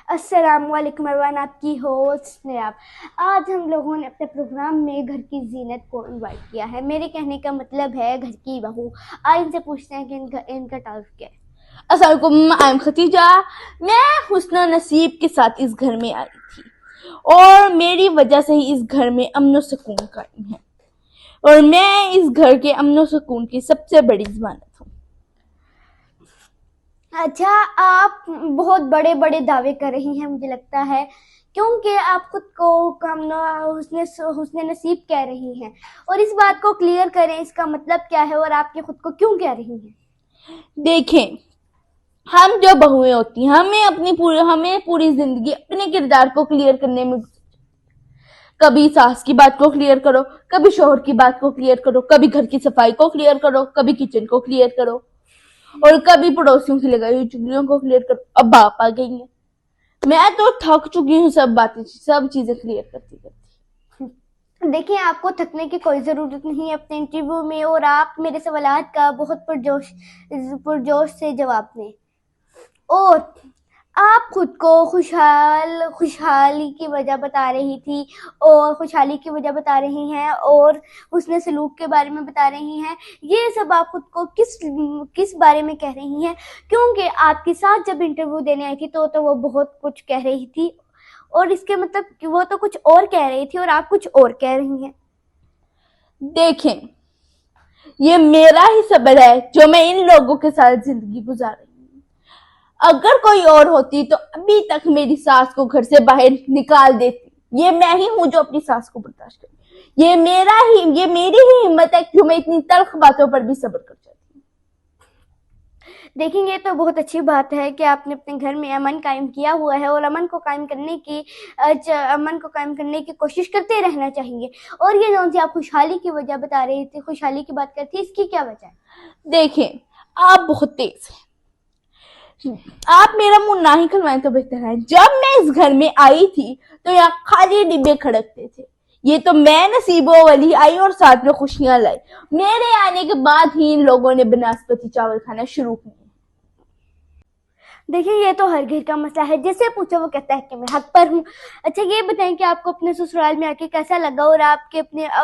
السلام علیکم ایوان، آپ کی ہوسٹ نے آج ہم لوگوں نے اپنے پروگرام میں گھر کی زینت کو انوائٹ کیا ہے۔ میرے کہنے کا مطلب ہے گھر کی بہو۔ آج ان سے پوچھتے ہیں کہ ان کا تعارف کیا ہے۔ السلام علیکم، I'm ختیجہ۔ میں حسن نصیب کے ساتھ اس گھر میں آئی تھی اور میری وجہ سے ہی اس گھر میں امن و سکون قائم ہے اور میں اس گھر کے امن و سکون کی سب سے بڑی ضمانت ہوں۔ اچھا، آپ بہت بڑے بڑے دعوے کر رہی ہیں مجھے لگتا ہے، کیونکہ آپ خود کو حسن نصیب کہہ رہی ہیں، اور اس بات کو کلیئر کریں، اس کا مطلب کیا ہے اور آپ کے خود کو کیوں کہہ رہی ہیں؟ دیکھیں، ہم جو بہویں ہوتی ہیں ہمیں پوری زندگی اپنے کردار کو کلیئر کرنے میں کبھی ساس کی بات کو کلیئر کرو، کبھی شوہر کی بات کو کلیئر کرو، کبھی گھر کی صفائی کو کلیئر کرو، کبھی کچن کو کلیئر کرو اور کبھی پڑوسیوں کی لگائی ہوئی چگلیوں کو کلیئر کرو۔ اب باپ آ گئی ہیں، میں تو تھک چکی ہوں سب چیزیں کلیئر کرتی کرتی۔ دیکھیں، آپ کو تھکنے کی کوئی ضرورت نہیں اپنے انٹرویو میں، اور آپ میرے سوالات کا بہت پرجوش سے جواب دیں، اور آپ خود کو خوشحالی کی وجہ بتا رہی تھی اور خوشحالی کی وجہ بتا رہی ہیں اور حسن سلوک کے بارے میں بتا رہی ہیں۔ یہ سب آپ خود کو کس بارے میں کہہ رہی ہیں؟ کیونکہ آپ کے ساتھ جب انٹرویو دینے آئی تھی تو وہ بہت کچھ کہہ رہی تھی، اور اس کے مطلب کہ وہ تو کچھ اور کہہ رہی تھی اور آپ کچھ اور کہہ رہی ہیں۔ دیکھیں، یہ میرا ہی صبر ہے جو میں ان لوگوں کے ساتھ زندگی گزار رہی ہوں۔ اگر کوئی اور ہوتی تو ابھی تک میری ساس کو گھر سے باہر نکال دیتی۔ یہ میں ہی ہوں جو اپنی ساس کو برداشت کرتی۔ یہ میری ہی ہمت ہے کہ میں اتنی تلخ باتوں پر بھی صبر کر جاتی ہوں۔ دیکھیں، یہ تو بہت اچھی بات ہے کہ آپ نے اپنے گھر میں امن قائم کیا ہوا ہے، اور امن کو قائم کرنے کی کوشش کرتے رہنا چاہیے۔ اور یہ جو آپ خوشحالی کی وجہ بتا رہی تھی، خوشحالی کی بات کرتی، اس کی کیا وجہ ہے؟ دیکھیں، آپ بہت تیز ہیں، آپ میرا منہ نہ ہی کھلوائیں تو بہتر ہے۔ جب میں اس گھر میں آئی تھی تو یہاں خالی ڈبے کھڑکتے تھے۔ یہ تو میں نصیبوں والی آئی اور ساتھ میں خوشیاں لائی۔ میرے آنے کے بعد ہی ان لوگوں نے بناسپتی چاول کھانا شروع کیا۔ دیکھیں، یہ تو ہر گھر کا مسئلہ ہے، جسے پوچھو وہ کہتا ہے کہ میں حق پر ہوں۔ اچھا، یہ بتائیں کہ آپ کو اپنے سسرال میں آ کے کیسا لگا، اور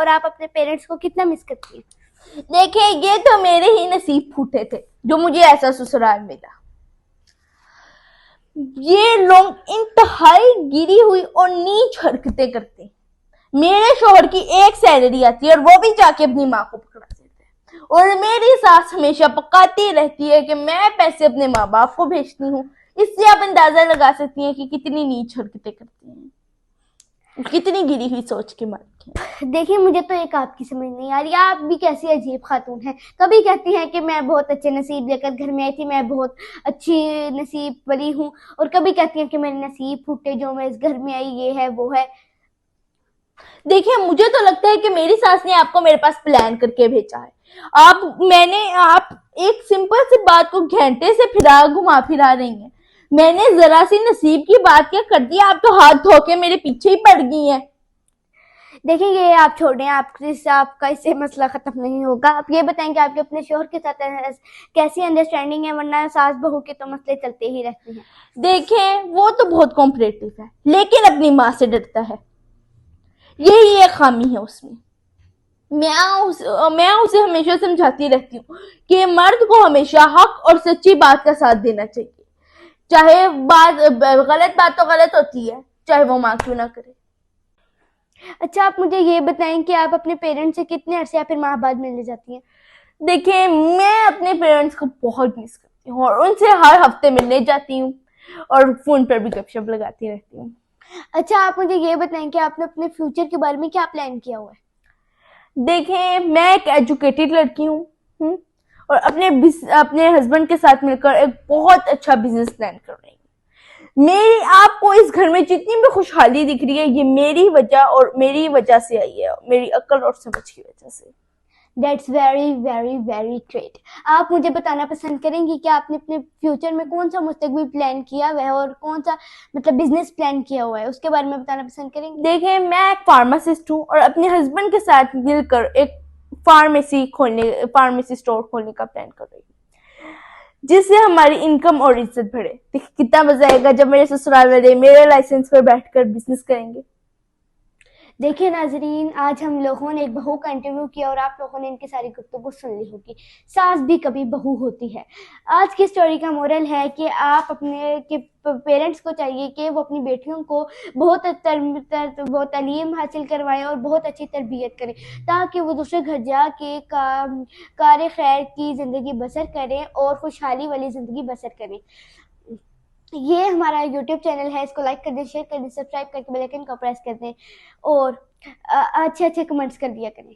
آپ اپنے پیرنٹس کو کتنا مس کرتی ہیں؟ دیکھیں، یہ تو میرے ہی نصیب پھوٹے تھے جو مجھے ایسا سسرال ملا۔ یہ لوگ انتہائی گری ہوئی اور نیچ حرکتیں کرتے ہیں۔ میرے شوہر کی ایک سیلری آتی ہے اور وہ بھی جا کے اپنی ماں کو پکڑا دیتا ہے، اور میری ساس ہمیشہ پکاتی رہتی ہے کہ میں پیسے اپنے ماں باپ کو بھیجتی ہوں۔ اس سے آپ اندازہ لگا سکتی ہیں کہ کتنی نیچ حرکتیں کرتی ہیں، کتنی گری ہوئی سوچ کے مالک ہیں۔ دیکھیں، مجھے تو ایک آپ کی سمجھ نہیں آ رہی، آپ بھی کیسی عجیب خاتون ہیں۔ کبھی کہتی ہیں کہ میں بہت اچھے نصیب لے کر گھر میں آئی تھی، میں بہت اچھی نصیب والی ہوں، اور کبھی کہتی ہیں کہ میرے نصیب پھوٹے جو میں اس گھر میں آئی، یہ ہے وہ ہے۔ دیکھیں، مجھے تو لگتا ہے کہ میری ساس نے آپ کو میرے پاس پلان کر کے بھیجا ہے۔ آپ ایک سمپل سی بات کو گھنٹے سے گھما پھرا رہی ہیں۔ میں نے ذرا سی نصیب کی بات کیا کر دیا، آپ تو ہاتھ دھو کے میرے پیچھے ہی پڑ گئی ہیں۔ دیکھیں، یہ آپ چھوڑیں، آپ کا اس سے مسئلہ ختم نہیں ہوگا۔ آپ یہ بتائیں کہ آپ کے اپنے شوہر کے ساتھ کیسی انڈرسٹینڈنگ ہے، ورنہ ساس بہو کے تو مسئلے چلتے ہی رہتے ہیں۔ دیکھیں، وہ تو بہت کوپریٹو ہے لیکن اپنی ماں سے ڈرتا ہے، یہی ایک خامی ہے اس میں۔ میں اسے ہمیشہ سمجھاتی رہتی ہوں کہ مرد کو ہمیشہ حق اور سچی بات کا ساتھ دینا چاہیے، چاہے غلط بات تو غلط ہوتی ہے، چاہے وہ ماں کیوں نہ کرے۔ اچھا، آپ مجھے یہ بتائیں کہ آپ اپنے پیرنٹس سے کتنے عرصے یا پھر ماہ بعد ملنے جاتی ہیں؟ دیکھیں، میں اپنے پیرنٹس کو بہت مس کرتی ہوں اور ان سے ہر ہفتے ملنے جاتی ہوں اور فون پر بھی گپ شپ لگاتی رہتی ہوں۔ اچھا، آپ مجھے یہ بتائیں کہ آپ نے اپنے فیوچر کے بارے میں کیا پلان کیا ہوا ہے؟ دیکھیں، میں ایک ایجوکیٹڈ لڑکی ہوں اور اپنے ہسبینڈ کے ساتھ مل کر ایک بہت اچھا بزنس پلان کر رہی ہوں۔ آپ کو اس گھر میں جتنی بھی خوشحالی دکھ رہی ہے، یہ میری وجہ سے آئی ہے، میری عقل اور سمجھ کی وجہ سے۔ That's very very very great. آپ مجھے بتانا پسند کریں گی کہ آپ نے اپنے فیوچر میں کون سا مستقبل پلان کیا ہوا ہے اور کون سا بزنس پلان کیا ہوا ہے، اس کے بارے میں بتانا پسند کریں گی؟ دیکھیں، میں ایک فارماسسٹ ہوں اور اپنے ہسبینڈ کے ساتھ مل کر ایک فارمیسی اسٹور کھولنے کا پلان کر رہی ہوں۔ جس سے ہماری انکم اور عزت بڑھے. دیکھیں کتنا مزہ آئے گا جب میرے سسرال والے میرے لائسنس پر بیٹھ کر بزنس کریں گے. دیکھیں ناظرین، آج ہم لوگوں نے ایک بہو کا انٹرویو کیا اور آپ لوگوں نے ان کی ساری گفتگو سن لی ہوگی. ساس بھی کبھی بہو ہوتی ہے. آج کی اسٹوری کا مورل ہے کہ آپ اپنے پیرنٹس کو چاہیے کہ وہ اپنی بیٹیوں کو بہت تعلیم حاصل کروائیں اور بہت اچھی تربیت کریں تاکہ وہ دوسرے گھر جا کے کار خیر کی زندگی بسر کریں اور خوشحالی والی زندگی بسر کریں. یہ ہمارا یوٹیوب چینل ہے، اس کو لائک کر دیں، شیئر کر دیں، سبسکرائب کر کے بیل آئکن کو پریس کر دیں اور اچھے اچھے کمنٹس کر دیا کریں.